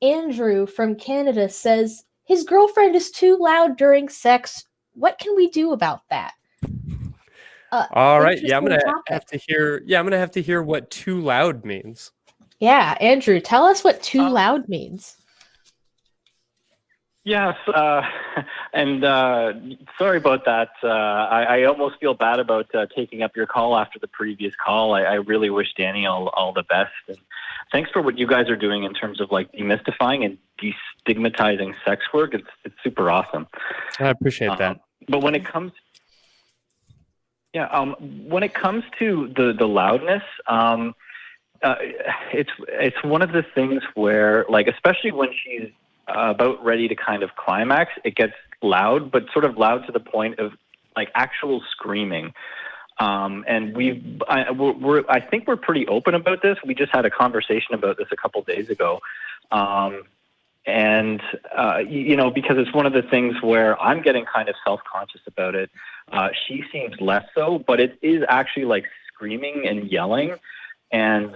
Andrew from Canada says his girlfriend is too loud during sex. What can we do about that? All right. Yeah, I'm Interesting gonna topic. have to hear. Yeah, I'm gonna have to hear what too loud means. Yeah, Andrew, tell us what too loud means. Yes, and sorry about that. I almost feel bad about taking up your call after the previous call. I really wish Dani all the best. And thanks for what you guys are doing in terms of like demystifying and destigmatizing sex work. It's super awesome. I appreciate that. But when it comes, when it comes to the loudness, it's one of the things where, like, especially when she's about ready to kind of climax, it gets loud, but sort of loud to the point of like actual screaming. And I think we're pretty open about this. We just had a conversation about this a couple days ago. And because it's one of the things where I'm getting kind of self-conscious about it. She seems less so, but it is actually like screaming and yelling. And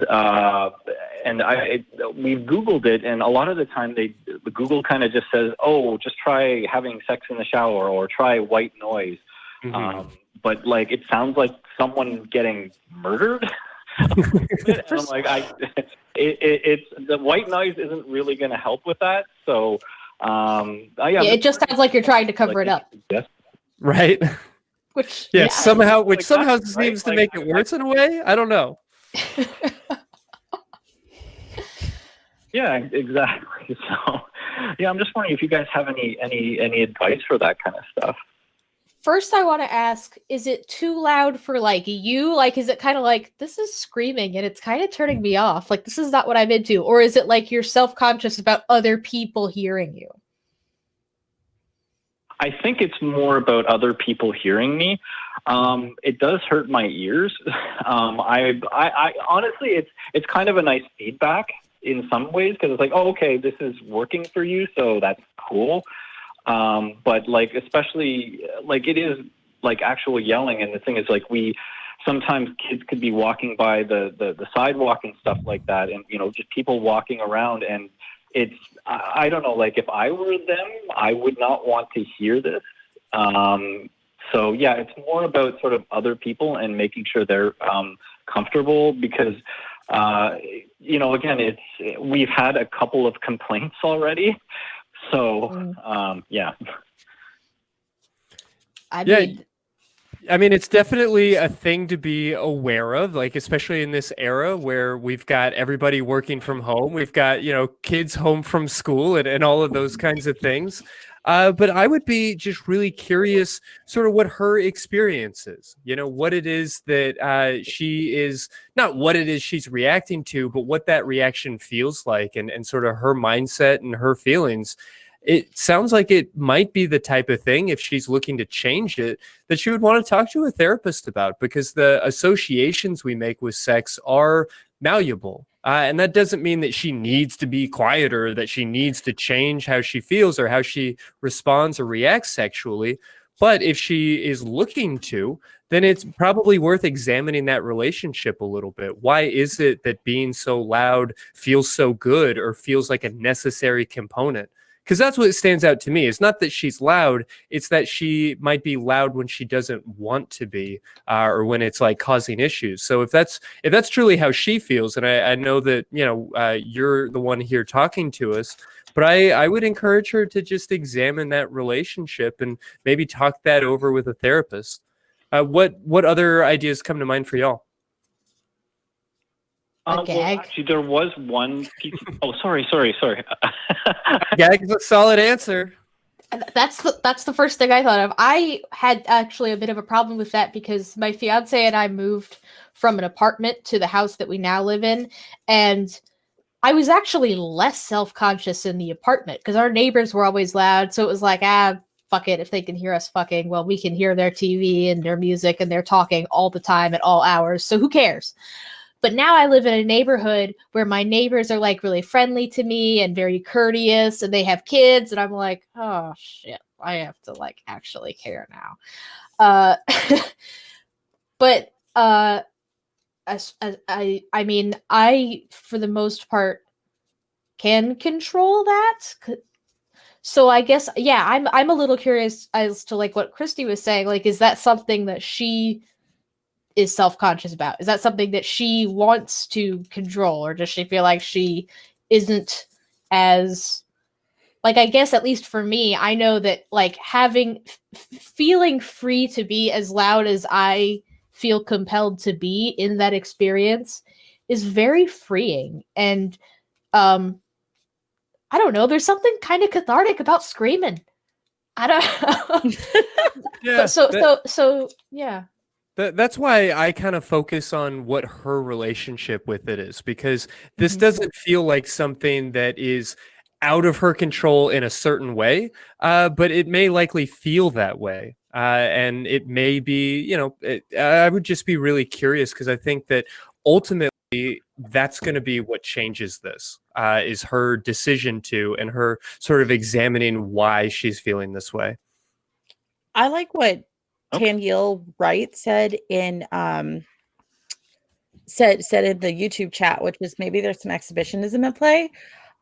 we've Googled it, and a lot of the time the Google kind of just says, "Oh, just try having sex in the shower or try white noise." Mm-hmm. But like it sounds like someone getting murdered. And I'm like, it's the white noise isn't really going to help with that. So it just sounds like you're trying to cover it up, right? Which somehow exactly, seems to make it worse in a way. I don't know. Yeah, exactly. So, I'm just wondering if you guys have any advice for that kind of stuff. First, I want to ask, is it too loud for like you? Like, is it kind of like, this is screaming and it's kind of turning me off? Like, this is not what I'm into. Or is it like you're self-conscious about other people hearing you? I think it's more about other people hearing me. It does hurt my ears. I honestly, it's kind of a nice feedback in some ways, because it's like, oh, okay, this is working for you, so that's cool. But like, especially like it is like actual yelling, and the thing is like sometimes kids could be walking by the sidewalk and stuff like that, and just people walking around, and I don't know, like if I were them, I would not want to hear this. So yeah, it's more about sort of other people and making sure they're comfortable, because again, we've had a couple of complaints already. So yeah. I mean, it's definitely a thing to be aware of, like, especially in this era where we've got everybody working from home. We've got, kids home from school and all of those kinds of things. But I would be just really curious sort of what her experience is, what it is that she is, not what it is she's reacting to, but what that reaction feels like, and sort of her mindset and her feelings. It sounds like it might be the type of thing, if she's looking to change it, that she would want to talk to a therapist about, because the associations we make with sex are malleable. And that doesn't mean that she needs to be quieter, that she needs to change how she feels or how she responds or reacts sexually. But if she is looking to, then it's probably worth examining that relationship a little bit. Why is it that being so loud feels so good or feels like a necessary component? Because that's what stands out to me. It's not that she's loud. It's that she might be loud when she doesn't want to be, or when it's like causing issues. So if that's truly how she feels, and I know that you're the one here talking to us, but I would encourage her to just examine that relationship and maybe talk that over with a therapist. What other ideas come to mind for y'all? Gag. Well, actually, there was one piece. Oh, sorry. Gag is a solid answer. That's the first thing I thought of. I had actually a bit of a problem with that, because my fiance and I moved from an apartment to the house that we now live in, and I was actually less self-conscious in the apartment because our neighbors were always loud. So it was like, fuck it. If they can hear us fucking, well, we can hear their TV and their music, and they're talking all the time at all hours. So who cares? But now I live in a neighborhood where my neighbors are like really friendly to me and very courteous, and they have kids, and I'm like, oh shit, I have to like actually care now. But I mean, I, for the most part, can control that. So I guess, yeah, I'm a little curious as to like what Christy was saying. Like, is that something that she is self-conscious about? Is that something that she wants to control, or does she feel like she isn't as, like, I guess at least for me, I know that like feeling free to be as loud as I feel compelled to be in that experience is very freeing. And I don't know, there's something kind of cathartic about screaming. I don't Yeah. so yeah. That's why I kind of focus on what her relationship with it is, because this doesn't feel like something that is out of her control in a certain way, but it may likely feel that way. And it may be, you know, I would just be really curious, because I think that ultimately that's going to be what changes this, is her decision to, and her sort of examining why she's feeling this way. I like what Tanyel Wright said in said in the YouTube chat, which is maybe there's some exhibitionism at play.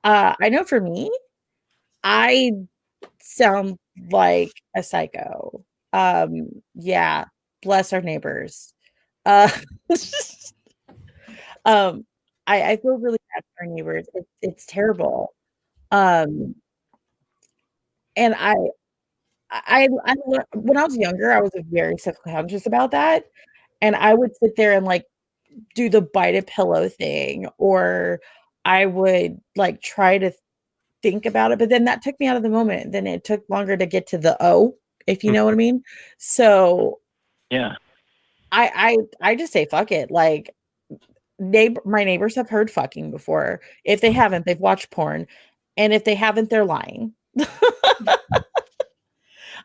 I know for me, I sound like a psycho. Yeah, bless our neighbors. I feel really bad for our neighbors. It's terrible. And I when I was younger, I was very self-conscious about that, and I would sit there and like do the bite a pillow thing, or I would like try to think about it, but then that took me out of the moment. Then it took longer to get to the if you know what I mean. So Yeah, I just say fuck it. Like my neighbors have heard fucking before. If they haven't, they've watched porn, and if they haven't, they're lying.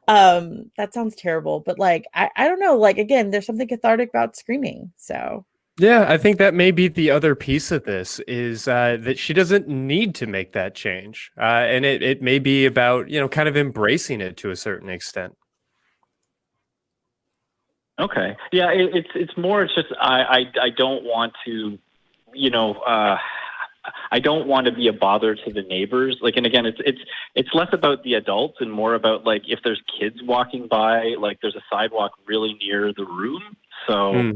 That sounds terrible, but like I don't know, like again, there's something cathartic about screaming. So yeah, I think that may be the other piece of this, is that she doesn't need to make that change, and it may be about, you know, kind of embracing it to a certain extent. okay, yeah, it's more, it's just I don't want to, you know, I don't want to be a bother to the neighbors. Like, and again, it's less about the adults and more about like if there's kids walking by, like there's a sidewalk really near the room. So,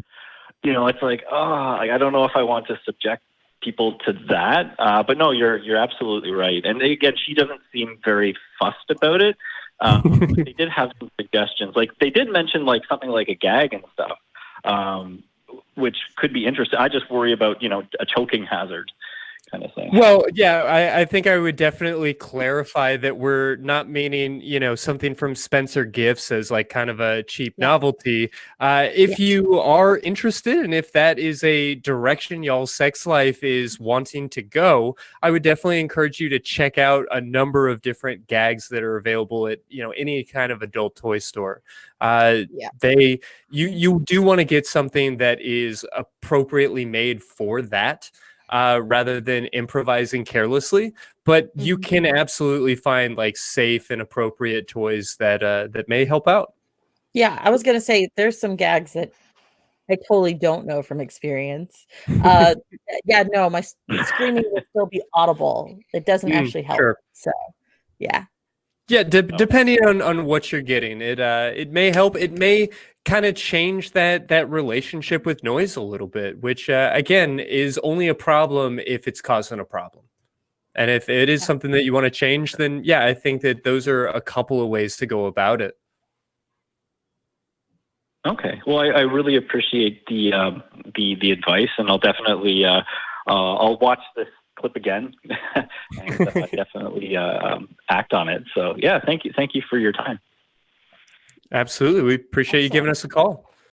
you know, it's like, I don't know if I want to subject people to that. But no, you're absolutely right. And again, she doesn't seem very fussed about it. They did have some suggestions. Like they did mention like something like a gag and stuff, which could be interesting. I just worry about, you know, a choking hazard kind of thing. Well, yeah, I think I would definitely clarify that we're not meaning, you know, something from Spencer Gifts as like kind of a cheap novelty. If you are interested, and if that is a direction y'all's sex life is wanting to go, I would definitely encourage you to check out a number of different gags that are available at, you know, any kind of adult toy store. You do want to get something that is appropriately made for that. Rather than improvising carelessly, but you can absolutely find like safe and appropriate toys that may help out. yeah, I was gonna say there's some gags that I totally don't know from experience. Yeah, no, my screaming will still be audible. It doesn't actually help. Sure. So, yeah. Yeah, depending on what you're getting, it may help. It may kind of change that relationship with noise a little bit, which again is only a problem if it's causing a problem. And if it is something that you want to change, then yeah, I think that those are a couple of ways to go about it. Okay, well, I really appreciate the advice, and I'll definitely I'll watch this clip again and definitely act on it. So yeah, thank you for your time. Absolutely, we appreciate you giving us a call.